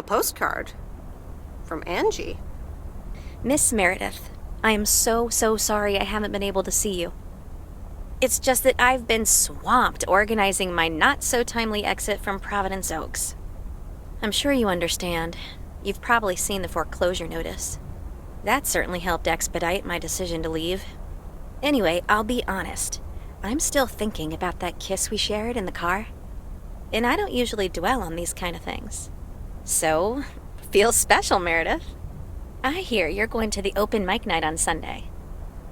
A postcard? From Angie? Miss Meredith, I am so sorry I haven't been able to see you. It's just that I've been swamped organizing my not-so-timely exit from Providence Oaks. I'm sure you understand. You've probably seen the foreclosure notice. That certainly helped expedite my decision to leave. Anyway, I'll be honest. I'm still thinking about that kiss we shared in the car. And I don't usually dwell on these kind of things. So, feels special, Meredith. I hear you're going to the open mic night on Sunday.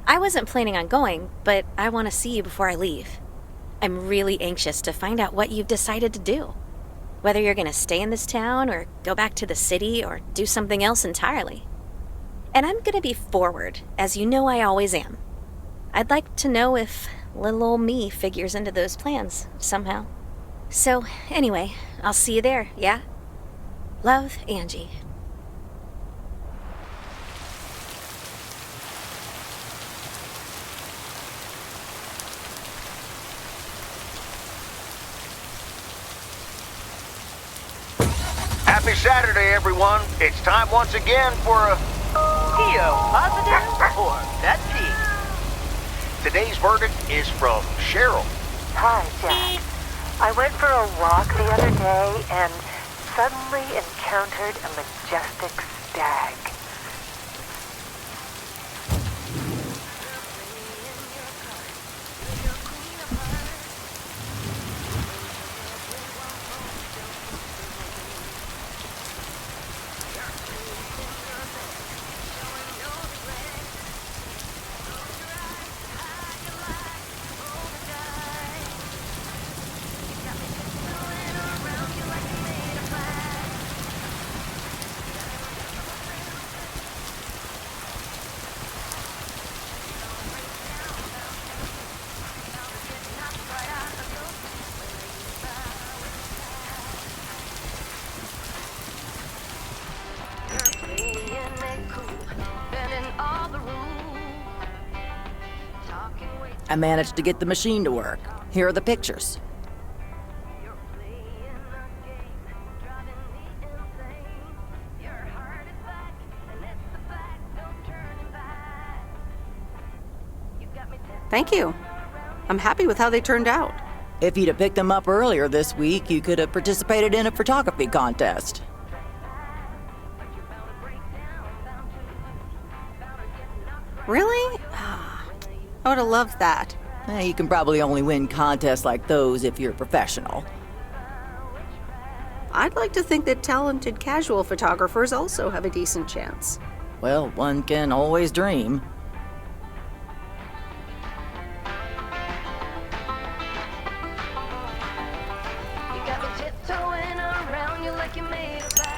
I wasn't planning on going, but I want to see you before I leave. I'm really anxious to find out what you've decided to do. Whether you're going to stay in this town, or go back to the city, or do something else entirely. And I'm going to be forward, as you know I always am. I'd like to know if little old me figures into those plans, somehow. So, anyway, I'll see you there, yeah? Love, Angie. Happy Saturday, everyone. It's time once again for a... Theo, positive or that peak? Today's verdict is from Cheryl. Hi, Jack. I went for a walk the other day and suddenly encountered a majestic stag. I managed to get the machine to work. Here are the pictures. Thank you. I'm happy with how they turned out. If you'd have picked them up earlier this week, you could have participated in a photography contest. Really? I would have loved that. You can probably only win contests like those if you're a professional. I'd like to think that talented casual photographers also have a decent chance. Well, one can always dream. You got me tiptoeing around you like you made a vow.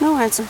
No answer.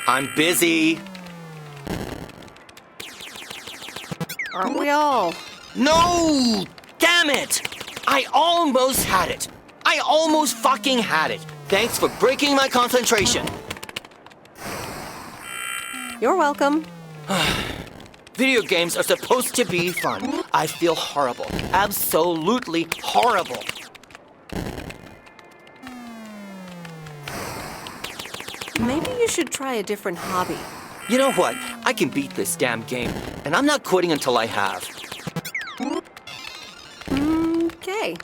I'm busy. Aren't we all? No! Damn it! I almost had it. I almost fucking had it. Thanks for breaking my concentration. You're welcome. Video games are supposed to be fun. I feel horrible. Absolutely horrible. Maybe you should try a different hobby. You know what? I can beat this damn game, and I'm not quitting until I have. Okay.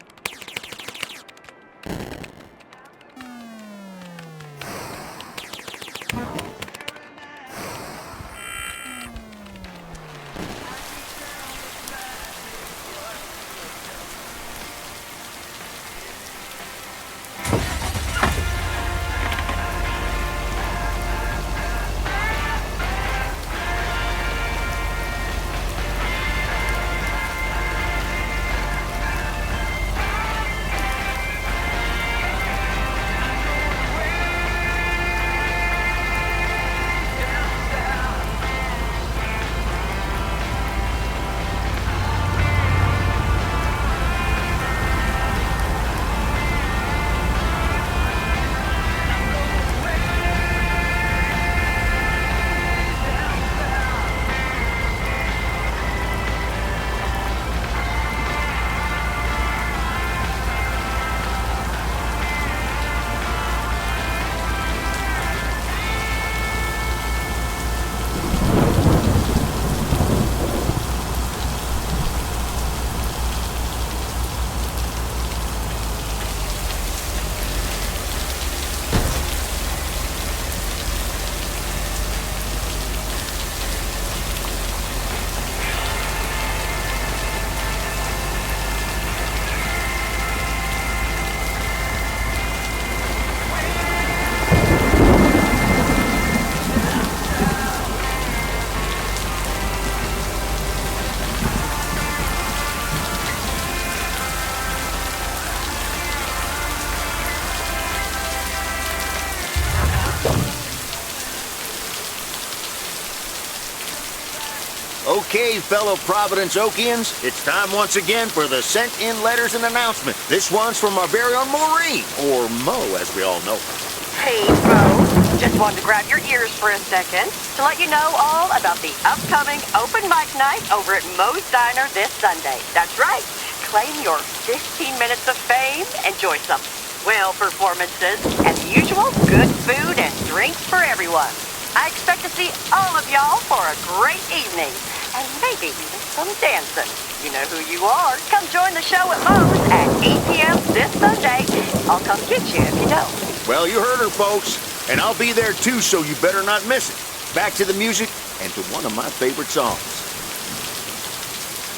Okay, fellow Providence Okians, it's time once again for the sent-in letters and announcement. This one's from our very own Maureen, or Mo, as we all know her. Hey, Mo. Just wanted to grab your ears for a second to let you know all about the upcoming open mic night over at Mo's Diner this Sunday. That's right. Claim your 15 minutes of fame. Enjoy some swell performances and the usual good food and drinks for everyone. I expect to see all of y'all for a great evening and maybe even some dancing. You know who you are. Come join the show at Mo's at 8 p.m. this Sunday. I'll come get you if you don't. Well, you heard her, folks, and I'll be there too, so you better not miss it. Back to the music and to one of my favorite songs.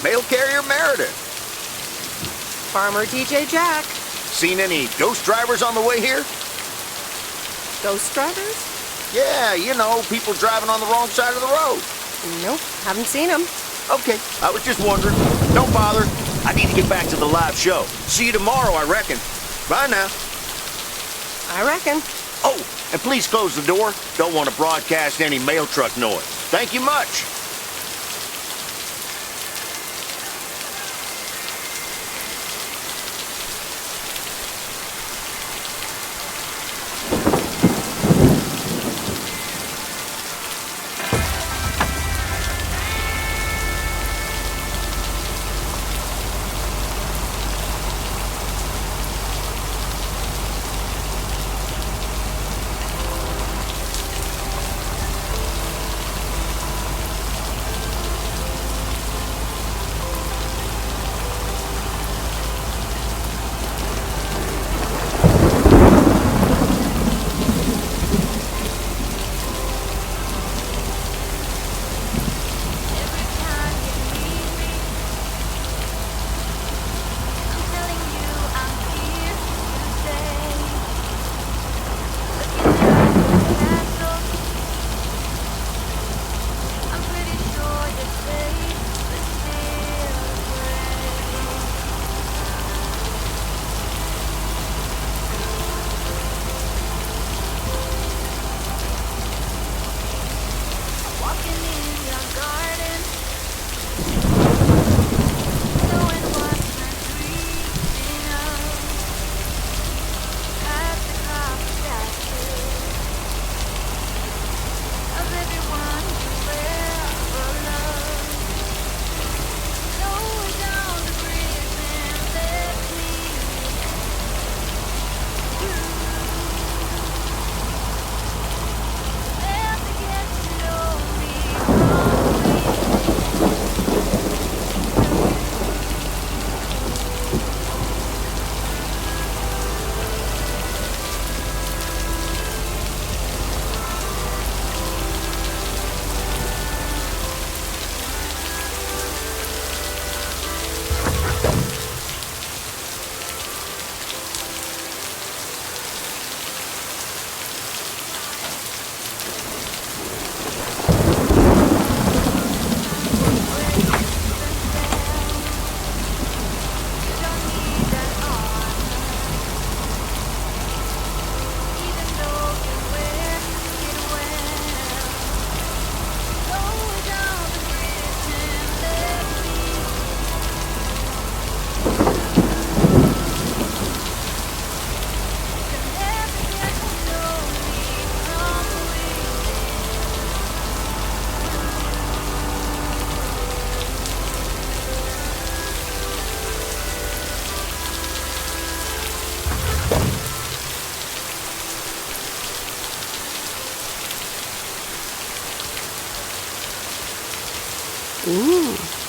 Mail Carrier Meredith. Farmer DJ Jack. Seen any ghost drivers on the way here? Ghost drivers? Yeah, you know, people driving on the wrong side of the road. Nope, haven't seen them. Okay, I was just wondering. Don't bother. I need to get back to the live show. See you tomorrow, I reckon. Bye now. I reckon. Oh, and please close the door. Don't want to broadcast any mail truck noise. Thank you much.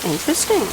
Interesting.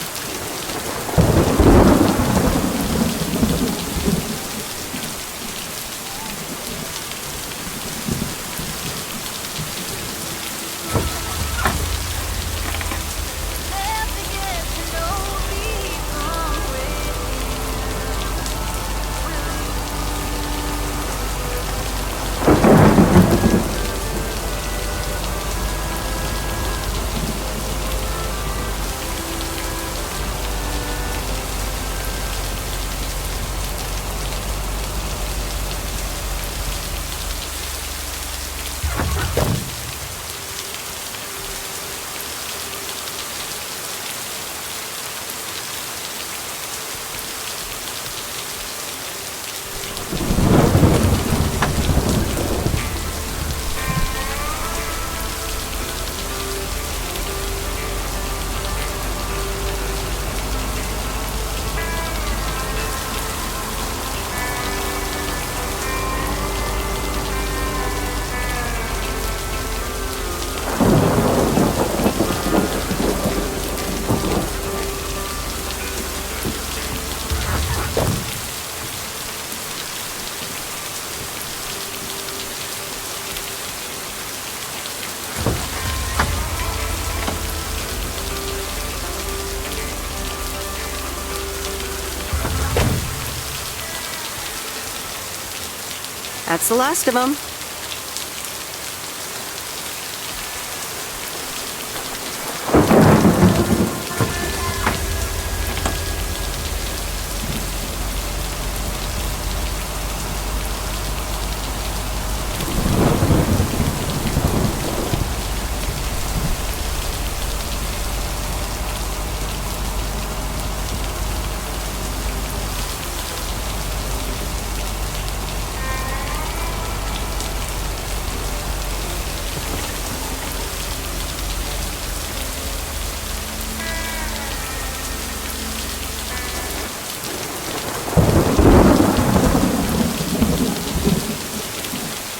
That's the last of them.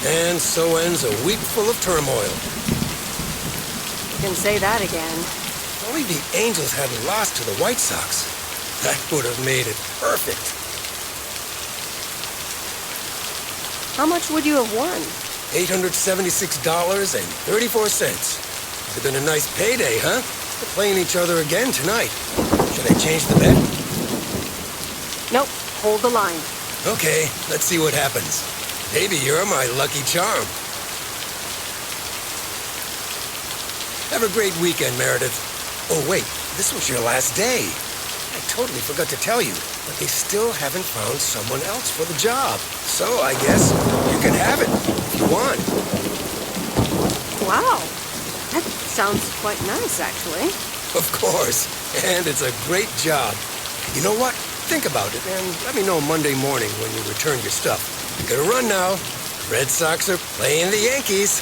And so ends a week full of turmoil. You can say that again. If only the Angels hadn't lost to the White Sox. That would have made it perfect. How much would you have won? $876.34. Would have been a nice payday, huh? We're playing each other again tonight. Should I change the bet? Nope, hold the line. Okay, let's see what happens. Maybe you're my lucky charm. Have a great weekend, Meredith. Oh, wait, this was your last day. I totally forgot to tell you, but they still haven't found someone else for the job. So I guess you can have it if you want. Wow, that sounds quite nice, actually. Of course, and it's a great job. You know what? Think about it and let me know Monday morning when you return your stuff. I gotta run now. Red Sox are playing the Yankees.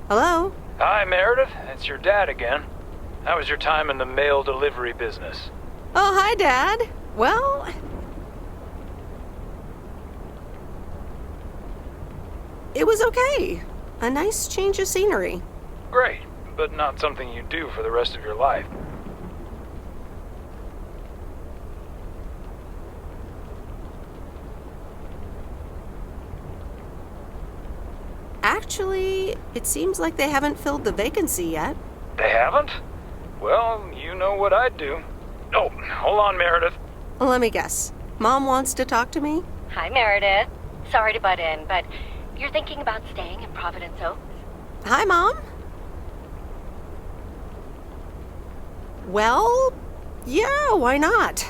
Hello? Hi, Meredith. It's your dad again. How was your time in the mail delivery business? Oh, hi, Dad. Well, it was okay. A nice change of scenery. Great, but not something you do for the rest of your life. Actually, it seems like they haven't filled the vacancy yet. They haven't? Well, you know what I'd do. Oh, hold on, Meredith. Let me guess. Mom wants to talk to me? Hi, Meredith. Sorry to butt in, but you're thinking about staying in Providence Oaks? Hi, Mom. Well, yeah, why not?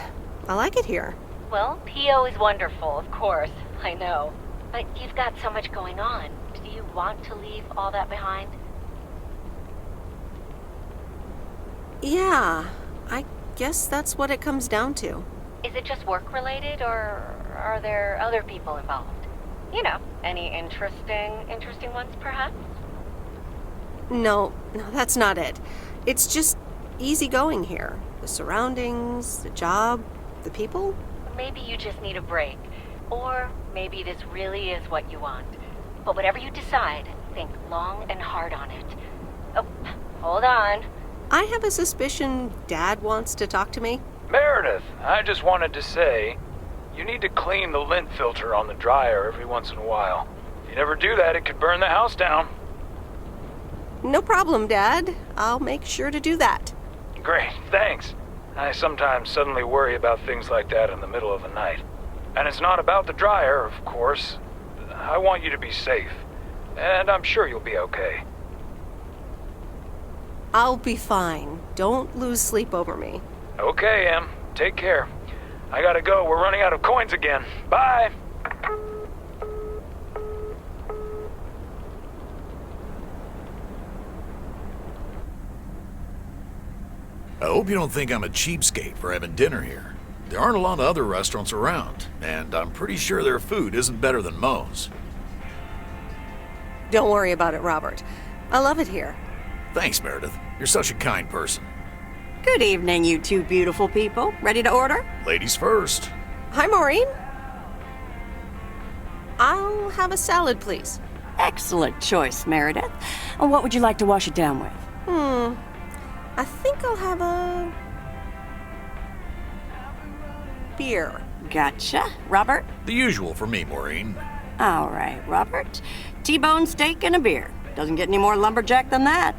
I like it here. Well, PO is wonderful, of course. I know. But you've got so much going on. Do you want to leave all that behind? Yeah, I guess that's what it comes down to. Is it just work-related, or are there other people involved? You know, any interesting ones, perhaps? No, that's not it. It's just, easygoing here. The surroundings, the job, the people. Maybe you just need a break. Or maybe this really is what you want. But whatever you decide, think long and hard on it. Oh, hold on. I have a suspicion Dad wants to talk to me. Meredith, I just wanted to say, you need to clean the lint filter on the dryer every once in a while. If you never do that, it could burn the house down. No problem, Dad. I'll make sure to do that. Great, thanks. I sometimes suddenly worry about things like that in the middle of the night. And it's not about the dryer, of course. I want you to be safe. And I'm sure you'll be okay. I'll be fine. Don't lose sleep over me. Okay, Em. Take care. I gotta go. We're running out of coins again. Bye! I hope you don't think I'm a cheapskate for having dinner here. There aren't a lot of other restaurants around, and I'm pretty sure their food isn't better than Moe's. Don't worry about it, Robert. I love it here. Thanks, Meredith. You're such a kind person. Good evening, you two beautiful people. Ready to order? Ladies first. Hi, Maureen. I'll have a salad, please. Excellent choice, Meredith. And what would you like to wash it down with? I think I'll have a beer. Gotcha. Robert? The usual for me, Maureen. All right, Robert. T-bone steak and a beer. Doesn't get any more lumberjack than that.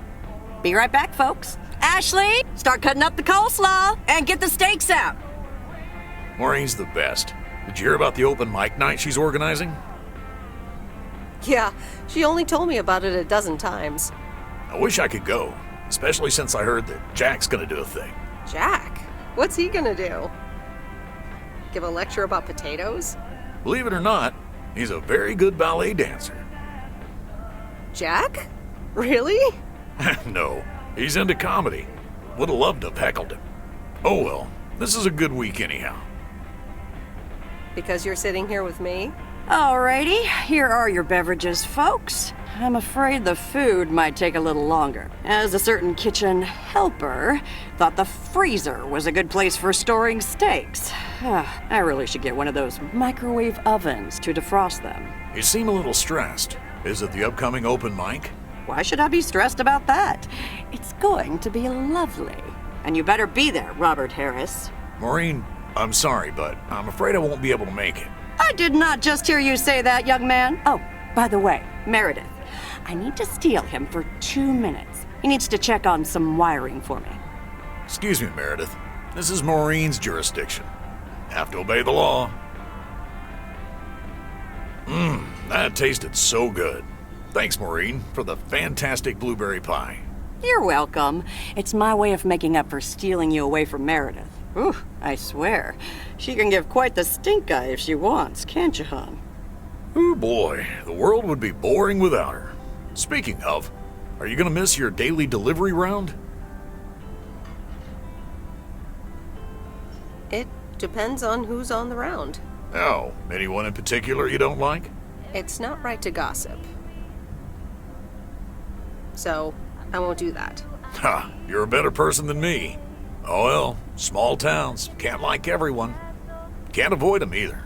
Be right back, folks. Ashley, start cutting up the coleslaw and get the steaks out. Maureen's the best. Did you hear about the open mic night she's organizing? Yeah, she only told me about it a dozen times. I wish I could go, especially since I heard that Jack's gonna do a thing. Jack? What's he gonna do? Give a lecture about potatoes? Believe it or not, he's a very good ballet dancer. Jack? Really? No, he's into comedy. Would have loved to have heckled him. Oh well, this is a good week anyhow. Because you're sitting here with me? Alrighty, here are your beverages, folks. I'm afraid the food might take a little longer, as a certain kitchen helper thought the freezer was a good place for storing steaks. I really should get one of those microwave ovens to defrost them. You seem a little stressed. Is it the upcoming open mic? Why should I be stressed about that? It's going to be lovely. And you better be there, Robert Harris. Maureen, I'm sorry, but I'm afraid I won't be able to make it. I did not just hear you say that, young man. Oh, by the way, Meredith, I need to steal him for 2 minutes. He needs to check on some wiring for me. Excuse me, Meredith. This is Maureen's jurisdiction. Have to obey the law. That tasted so good. Thanks, Maureen, for the fantastic blueberry pie. You're welcome. It's my way of making up for stealing you away from Meredith. Ooh, I swear. She can give quite the stink eye if she wants, can't you, hon? Oh boy, the world would be boring without her. Speaking of, are you gonna miss your daily delivery round? It depends on who's on the round. Oh, anyone in particular you don't like? It's not right to gossip. So, I won't do that. Ha, you're a better person than me. Oh well, small towns, can't like everyone. Can't avoid them either.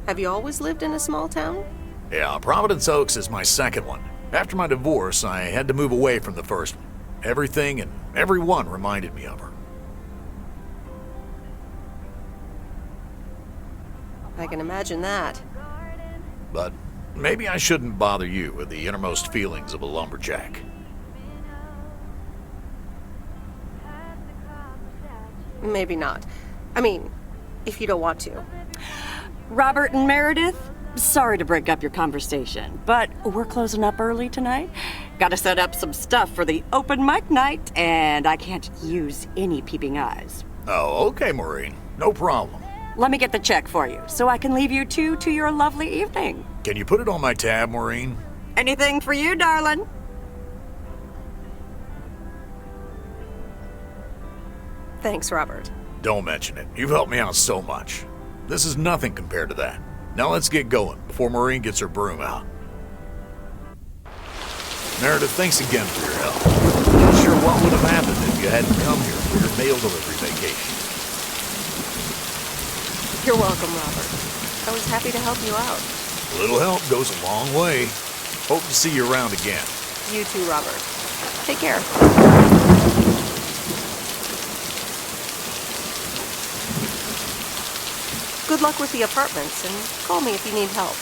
Have you always lived in a small town? Yeah, Providence Oaks is my second one. After my divorce, I had to move away from the first one. Everything and everyone reminded me of her. I can imagine that. But maybe I shouldn't bother you with the innermost feelings of a lumberjack. Maybe not. I mean, if you don't want to. Robert and Meredith, sorry to break up your conversation, but we're closing up early tonight. Gotta set up some stuff for the open mic night, and I can't use any peeping eyes. Oh, okay, Maureen. No problem. Let me get the check for you, so I can leave you two to your lovely evening. Can you put it on my tab, Maureen? Anything for you, darling? Thanks, Robert. Don't mention it. You've helped me out so much. This is nothing compared to that. Now let's get going before Maureen gets her broom out. Meredith, thanks again for your help. Not sure what would have happened if you you hadn't come here for your mail delivery vacation. You're welcome, Robert. I was happy to help you out. A little help goes a long way. Hope to see you around again. You too, Robert. Take care. Good luck with the apartments, and call me if you need help.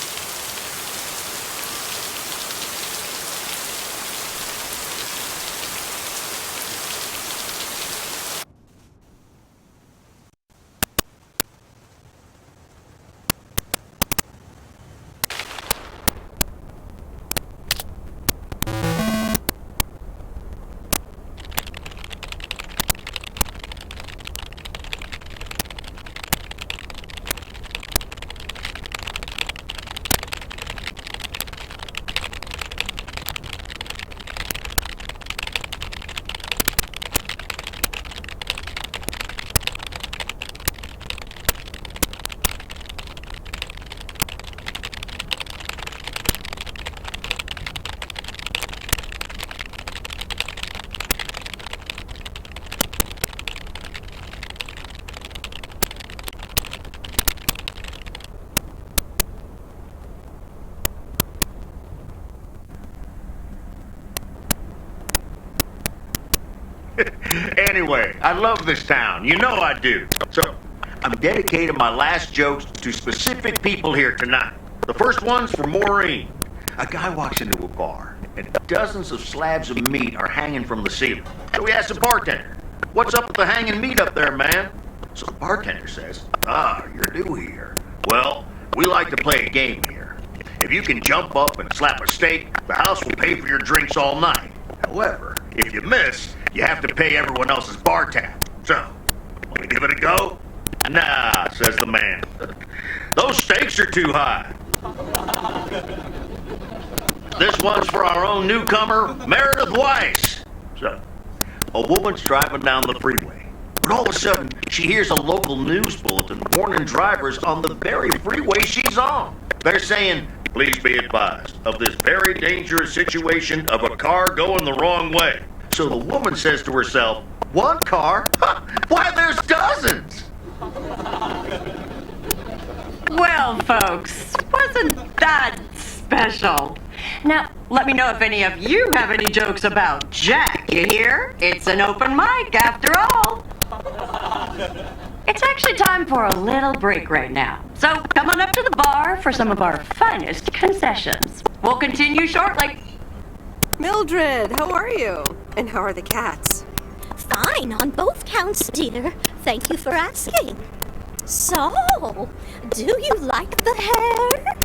Anyway, I love this town. You know I do. So, I'm dedicating my last jokes to specific people here tonight. The first one's for Maureen. A guy walks into a bar, and dozens of slabs of meat are hanging from the ceiling. So he asks the bartender, "What's up with the hanging meat up there, man?" So the bartender says, "You're new here. Well, we like to play a game here. If you can jump up and slap a steak, the house will pay for your drinks all night. However, if you miss, you have to pay everyone else's bar tab. So, want to give it a go?" "Nah," says the man. "Those stakes are too high." This one's for our own newcomer, Meredith Weiss. So, a woman's driving down the freeway, but all of a sudden, she hears a local news bulletin warning drivers on the very freeway she's on. They're saying, "Please be advised of this very dangerous situation of a car going the wrong way." So the woman says to herself, "One car? Why, there's dozens!" Well, folks, wasn't that special? Now, let me know if any of you have any jokes about Jack, you hear? It's an open mic after all. It's actually time for a little break right now. So come on up to the bar for some of our finest concessions. We'll continue shortly. Mildred, how are you? And how are the cats? Fine on both counts, dear. Thank you for asking. So, do you like the hair?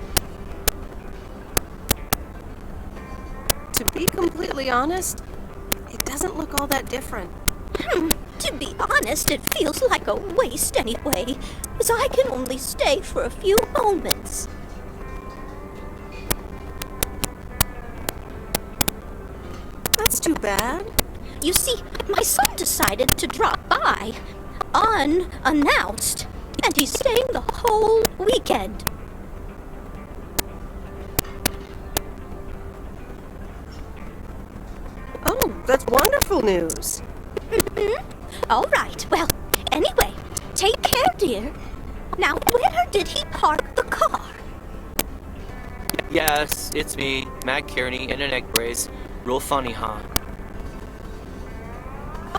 To be completely honest, it doesn't look all that different. To be honest, it feels like a waste anyway, as I can only stay for a few moments. That's too bad. You see, my son decided to drop by, unannounced, and he's staying the whole weekend. Oh, that's wonderful news. All right, well, anyway, take care, dear. Now, where did he park the car? Yes, it's me, Matt Kearney, in an egg brace. Real funny, huh?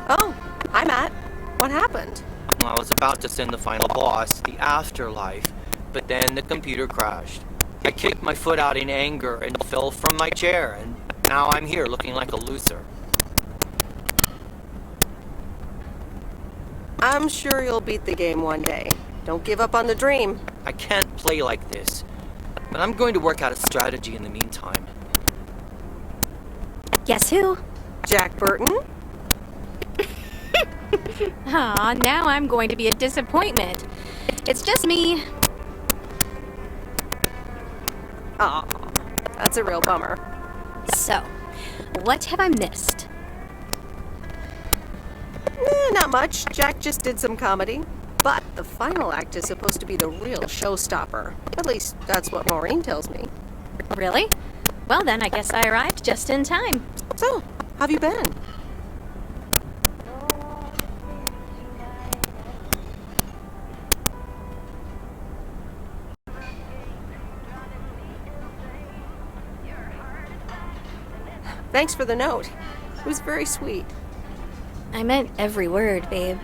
Oh, hi, Matt. What happened? I was about to send the final boss, the afterlife, but then the computer crashed. I kicked my foot out in anger and fell from my chair, and now I'm here looking like a loser. I'm sure you'll beat the game one day. Don't give up on the dream. I can't play like this, but I'm going to work out a strategy in the meantime. Guess who? Jack Burton? Aw, now I'm going to be a disappointment. It's just me. Aw, that's a real bummer. So, what have I missed? Not much. Jack just did some comedy. But the final act is supposed to be the real showstopper. At least, that's what Maureen tells me. Really? Well then, I guess I arrived just in time. So, how have you been? Thanks for the note. It was very sweet. I meant every word, babe.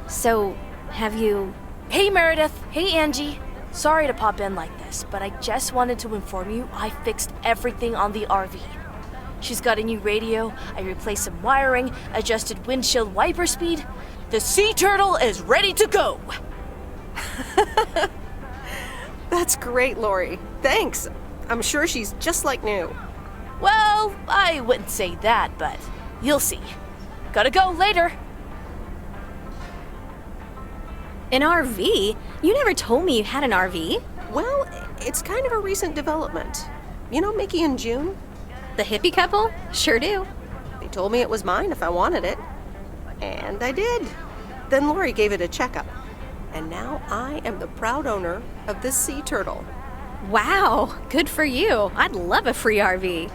So, have you... Hey, Meredith. Hey, Angie. Sorry to pop in like this, but I just wanted to inform you I fixed everything on the RV. She's got a new radio, I replaced some wiring, adjusted windshield wiper speed. The Sea Turtle is ready to go! That's great, Lori. Thanks. I'm sure she's just like new. Well, I wouldn't say that, but you'll see. Gotta go later. An RV? You never told me you had an RV. Well, it's kind of a recent development. You know Mickey and June? The hippie couple? Sure do. They told me it was mine if I wanted it. And I did. Then Lori gave it a checkup. And now I am the proud owner of this Sea Turtle. Wow, good for you. I'd love a free RV.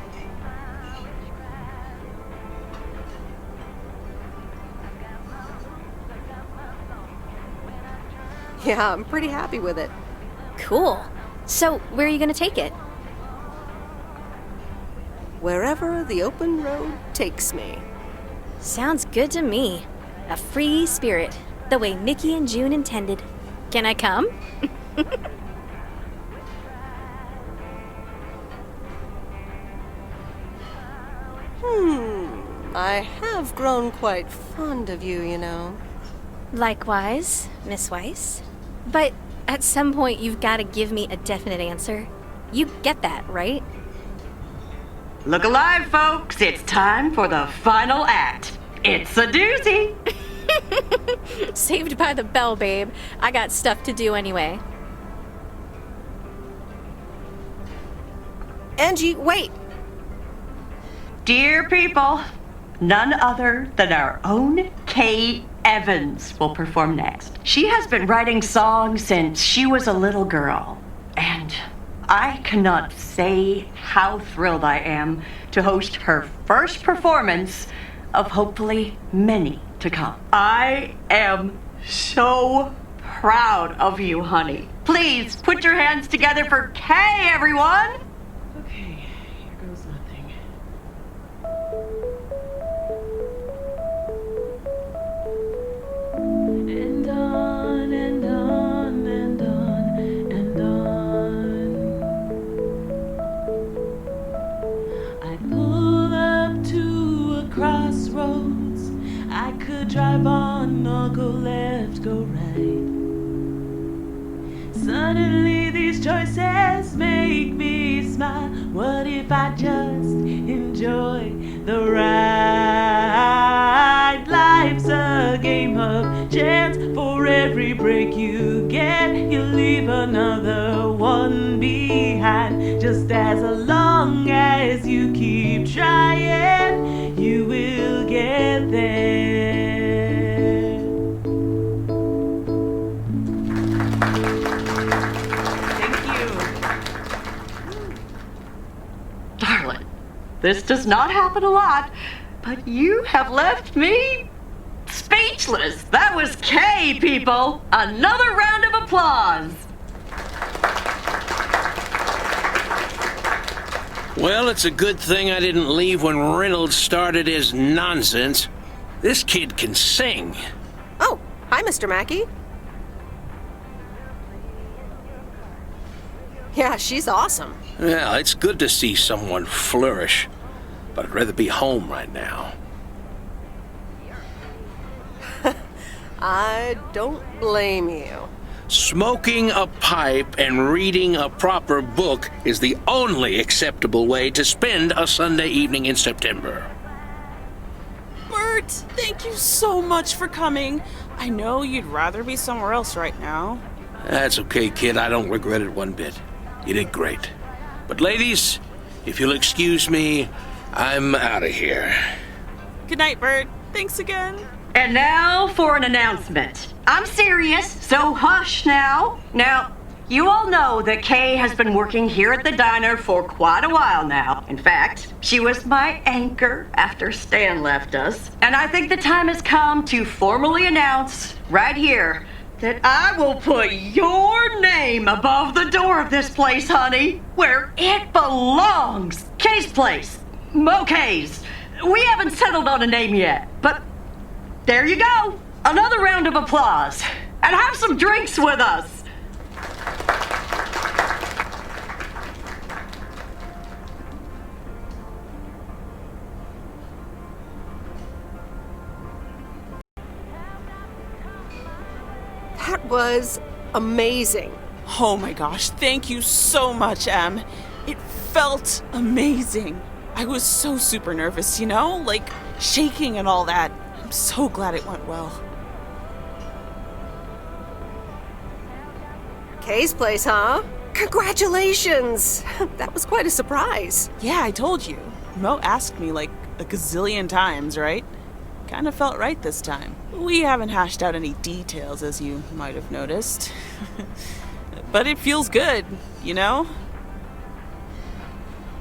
Yeah, I'm pretty happy with it. Cool. So, where are you gonna take it? Wherever the open road takes me. Sounds good to me. A free spirit, the way Mickey and June intended. Can I come? I have grown quite fond of you, you know. Likewise, Miss Weiss. But at some point, you've got to give me a definite answer. You get that, right? Look alive, folks. It's time for the final act. It's a doozy. Saved by the bell, babe. I got stuff to do anyway. Angie, wait! Dear people, none other than our own Kay Evans will perform next. She has been writing songs since she was a little girl, and I cannot say how thrilled I am to host her first performance of hopefully many to come. I am so proud of you, honey. Please put your hands together for Kay, everyone! Okay, here goes nothing. And on and on and on and on. I pull up to a crossroads. I could drive on or go left, go right. Suddenly these choices make me smile. What if I just enjoy the ride? Life's a game of chance. For every break you get, you leave another one behind. Just as long as you keep trying, you will get there. Darling, this does not happen a lot, but you have left me speechless. That was Kay, people. Another round of applause. Well, it's a good thing I didn't leave when Reynolds started his nonsense. This kid can sing. Oh, hi, Mr. Mackey. Yeah, she's awesome. Well, it's good to see someone flourish, but I'd rather be home right now. I don't blame you. Smoking a pipe and reading a proper book is the only acceptable way to spend a Sunday evening in September. Bert, thank you so much for coming. I know you'd rather be somewhere else right now. That's okay, kid. I don't regret it one bit. You did great. But ladies, if you'll excuse me, I'm out of here. Good night, Bert. Thanks again. And now for an announcement. I'm serious, so hush now. Now, you all know that Kay has been working here at the diner for quite a while now. In fact, she was my anchor after Stan left us. And I think the time has come to formally announce right here that I will put your name above the door of this place, honey, where it belongs. Kay's place. Mokays. We haven't settled on a name yet, but there you go. Another round of applause. And have some drinks with us. That was amazing. Oh my gosh, thank you so much, Em. It felt amazing. I was so super nervous, like shaking and all that. I'm so glad it went well. Kay's place, huh? Congratulations! That was quite a surprise. Yeah, I told you. Mo asked me like a gazillion times, right? Kinda felt right this time. We haven't hashed out any details, as you might have noticed. But it feels good,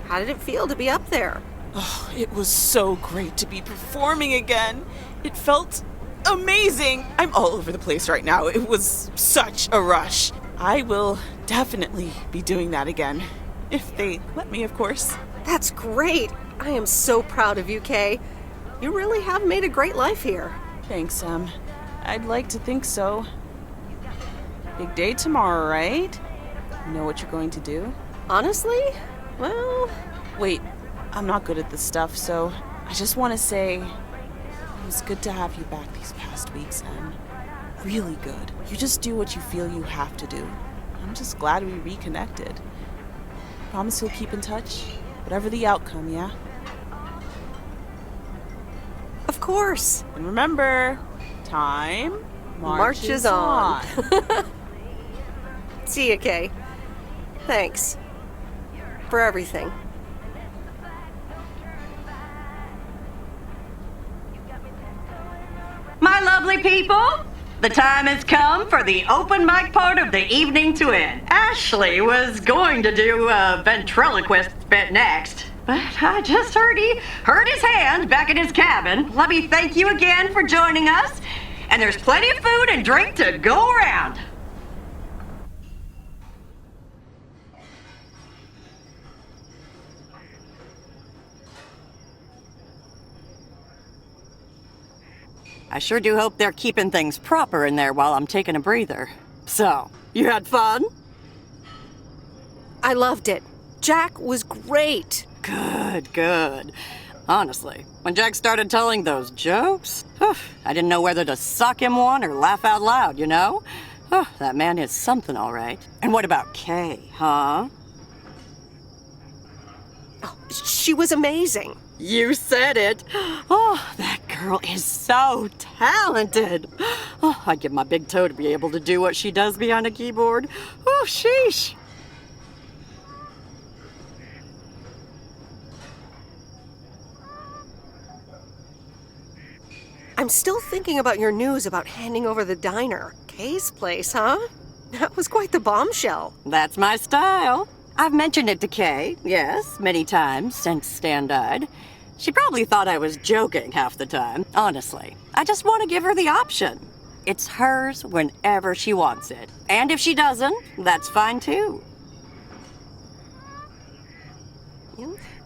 How did it feel to be up there? Oh, it was so great to be performing again. It felt amazing. I'm all over the place right now. It was such a rush. I will definitely be doing that again. If they let me, of course. That's great. I am so proud of you, Kay. You really have made a great life here. Thanks, Em. I'd like to think so. Big day tomorrow, right? You know what you're going to do? Honestly? Well... Wait, I'm not good at this stuff, so I just want to say it was good to have you back these past weeks, Em. Really good. You just do what you feel you have to do. I'm just glad we reconnected. Promise you'll keep in touch, whatever the outcome, yeah? Of course. And remember, time marches on. See ya, Kay. Thanks. For everything. My lovely people, the time has come for the open mic part of the evening to end. Ashley was going to do a ventriloquist bit next, but I just heard he hurt his hand back in his cabin. Let me thank you again for joining us, and there's plenty of food and drink to go around. I sure do hope they're keeping things proper in there while I'm taking a breather. So, you had fun? I loved it. Jack was great. Good, good. Honestly, when Jack started telling those jokes, I didn't know whether to sock him one or laugh out loud, that man is something, all right. And what about Kay, huh? Oh, she was amazing. You said it. Oh, that girl is so talented. Oh, I'd give my big toe to be able to do what she does behind a keyboard. Oh, sheesh. I'm still thinking about your news about handing over the diner. Kay's place, huh? That was quite the bombshell. That's my style. I've mentioned it to Kay, yes, many times since Stan died. She probably thought I was joking half the time, honestly. I just want to give her the option. It's hers whenever she wants it. And if she doesn't, that's fine too.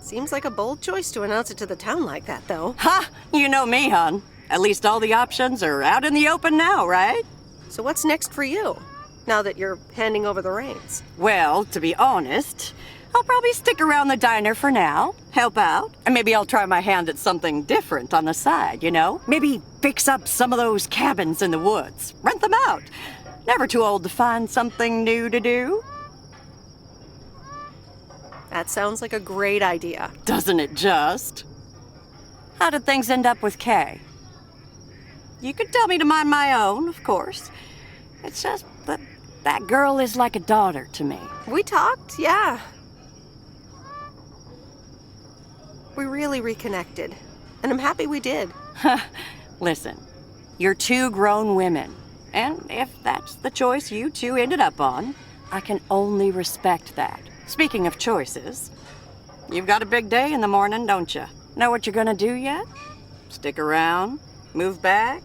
Seems like a bold choice to announce it to the town like that, though. Ha! You know me, hon. At least all the options are out in the open now, right? So what's next for you, now that you're handing over the reins? Well, to be honest, I'll probably stick around the diner for now, help out, and maybe I'll try my hand at something different on the side, Maybe fix up some of those cabins in the woods, rent them out. Never too old to find something new to do. That sounds like a great idea. Doesn't it just? How did things end up with Kay? You could tell me to mind my own, of course. It's just that girl is like a daughter to me. We talked, yeah. We really reconnected, and I'm happy we did. Listen, you're two grown women, and if that's the choice you two ended up on, I can only respect that. Speaking of choices, you've got a big day in the morning, don't you? Know what you're gonna do yet? Stick around? Move back?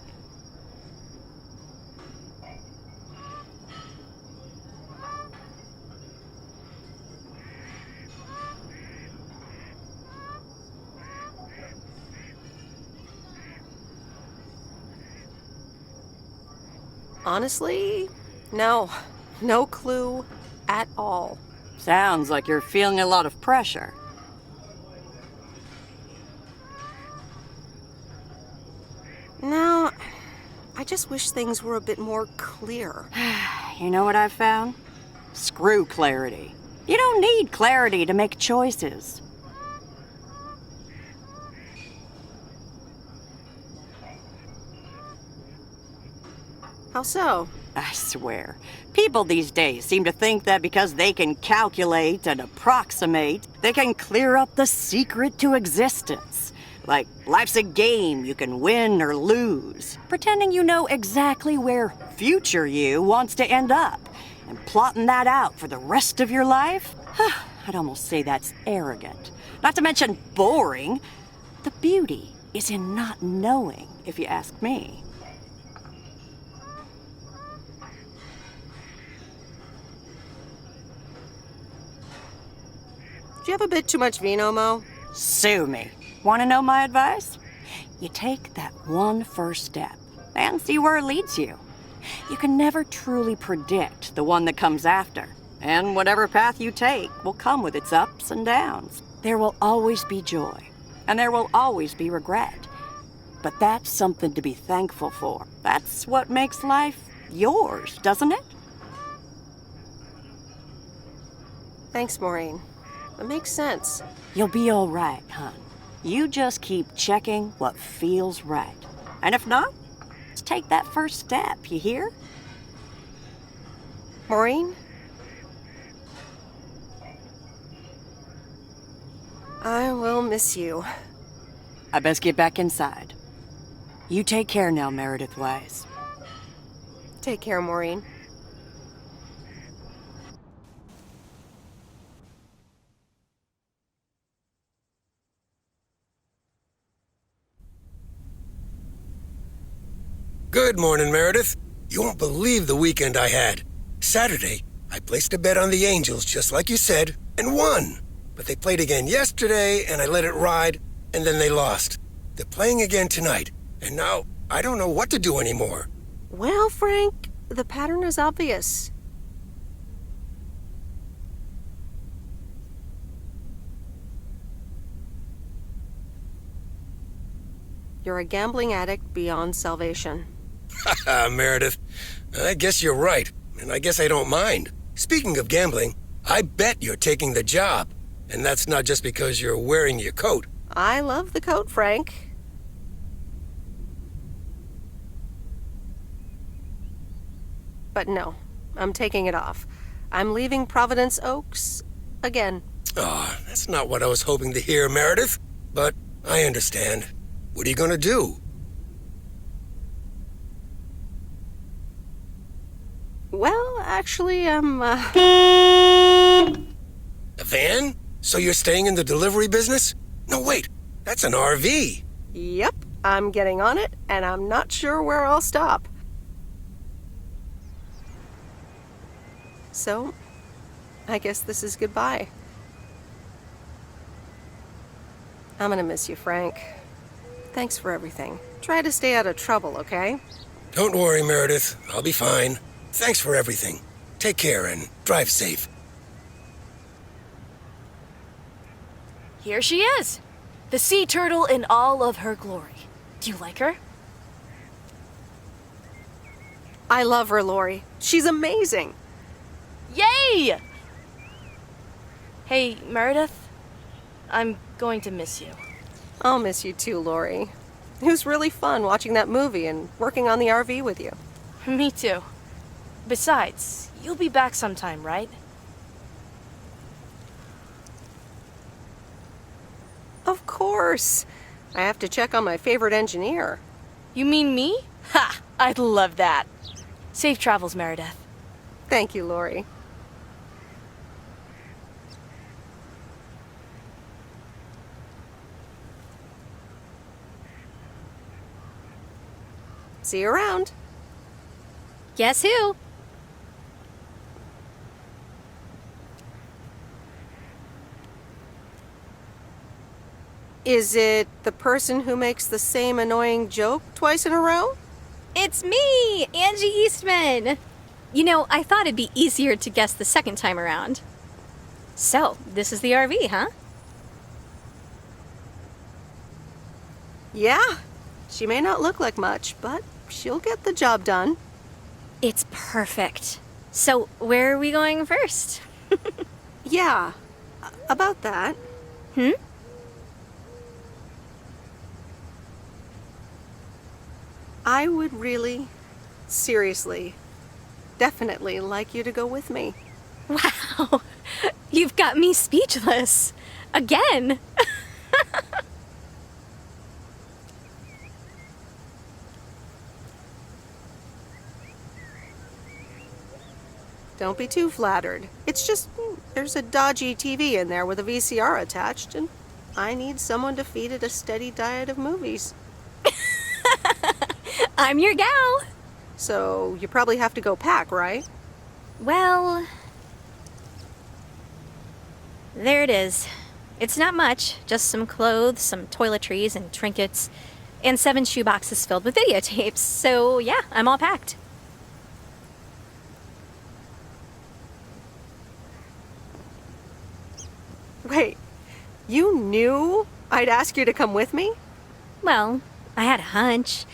Honestly, no. No clue at all. Sounds like you're feeling a lot of pressure. No, I just wish things were a bit more clear. You know what I've found? Screw clarity. You don't need clarity to make choices. How so? I swear, people these days seem to think that because they can calculate and approximate, they can clear up the secret to existence. Like, life's a game you can win or lose, pretending you know exactly where future you wants to end up, and plotting that out for the rest of your life? I'd almost say that's arrogant. Not to mention boring. The beauty is in not knowing, if you ask me. Do you have a bit too much vino, Mo? Sue me. Want to know my advice? You take that one first step and see where it leads you. You can never truly predict the one that comes after, and whatever path you take will come with its ups and downs. There will always be joy, and there will always be regret. But that's something to be thankful for. That's what makes life yours, doesn't it? Thanks, Maureen. That makes sense. You'll be all right, hon. You just keep checking what feels right. And if not, just take that first step, you hear? Maureen? I will miss you. I best get back inside. You take care now, Meredith Wise. Take care, Maureen. Good morning, Meredith. You won't believe the weekend I had. Saturday, I placed a bet on the Angels, just like you said, and won. But they played again yesterday, and I let it ride, and then they lost. They're playing again tonight, and now I don't know what to do anymore. Well, Frank, the pattern is obvious. You're a gambling addict beyond salvation. Haha, Meredith. I guess you're right, and I guess I don't mind. Speaking of gambling, I bet you're taking the job. And that's not just because you're wearing your coat. I love the coat, Frank. But no, I'm taking it off. I'm leaving Providence Oaks again. Oh, that's not what I was hoping to hear, Meredith. But I understand. What are you going to do? Well, actually, I'm, A van? So you're staying in the delivery business? No, wait. That's an RV. Yep, I'm getting on it, and I'm not sure where I'll stop. So, I guess this is goodbye. I'm gonna miss you, Frank. Thanks for everything. Try to stay out of trouble, okay? Don't worry, Meredith. I'll be fine. Thanks for everything. Take care and drive safe. Here she is. The sea turtle in all of her glory. Do you like her? I love her, Lori. She's amazing. Yay! Hey, Meredith. I'm going to miss you. I'll miss you too, Lori. It was really fun watching that movie and working on the RV with you. Me too. Besides, you'll be back sometime, right? Of course. I have to check on my favorite engineer. You mean me? Ha! I'd love that. Safe travels, Meredith. Thank you, Lori. See you around. Guess who? Is it the person who makes the same annoying joke twice in a row? It's me, Angie Eastman. You know, I thought it'd be easier to guess the second time around. So, this is the RV, huh? Yeah. She may not look like much, but she'll get the job done. It's perfect. So, where are we going first? Yeah, about that. I would really, seriously, definitely like you to go with me. Wow, you've got me speechless. Again. Don't be too flattered. It's just, there's a dodgy TV in there with a VCR attached, and I need someone to feed it a steady diet of movies. I'm your gal. So, you probably have to go pack, right? Well, there it is. It's not much, just some clothes, some toiletries and trinkets, and 7 shoeboxes filled with videotapes. So, yeah, I'm all packed. Wait, you knew I'd ask you to come with me? Well, I had a hunch.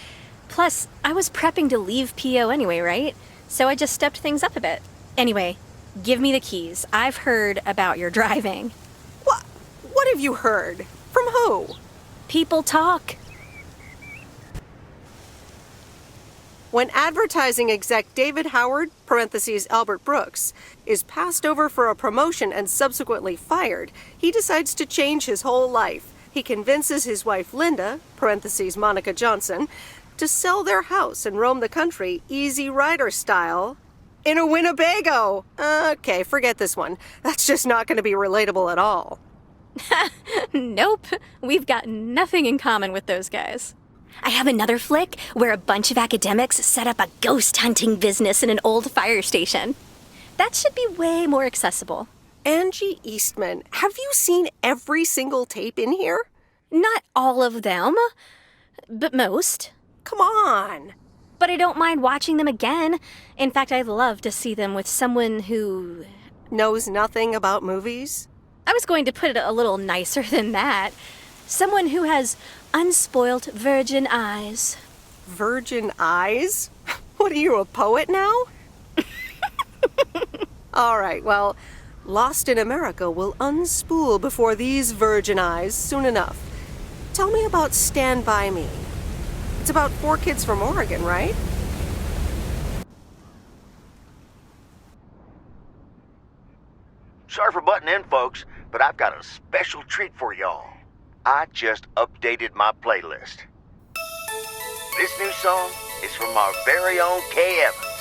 Plus, I was prepping to leave PO anyway, right? So I just stepped things up a bit. Anyway, give me the keys. I've heard about your driving. What have you heard? From who? People talk. When advertising exec David Howard, parentheses Albert Brooks, is passed over for a promotion and subsequently fired, he decides to change his whole life. He convinces his wife Linda, parentheses Monica Johnson, to sell their house and roam the country Easy Rider style in a Winnebago. Okay, forget this one. That's just not going to be relatable at all. Nope, we've got nothing in common with those guys. I have another flick where a bunch of academics set up a ghost hunting business in an old fire station. That should be way more accessible. Angie Eastman, have you seen every single tape in here? Not all of them, but most. Come on. But I don't mind watching them again. In fact, I'd love to see them with someone who knows nothing about movies. I was going to put it a little nicer than that. Someone who has unspoilt virgin eyes. Virgin eyes? What are you, a poet now? All right, well, Lost in America will unspool before these virgin eyes soon enough. Tell me about Stand By Me. It's about 4 kids from Oregon, right? Sorry for butting in, folks, but I've got a special treat for y'all. I just updated my playlist. This new song is from our very own Kay Evans.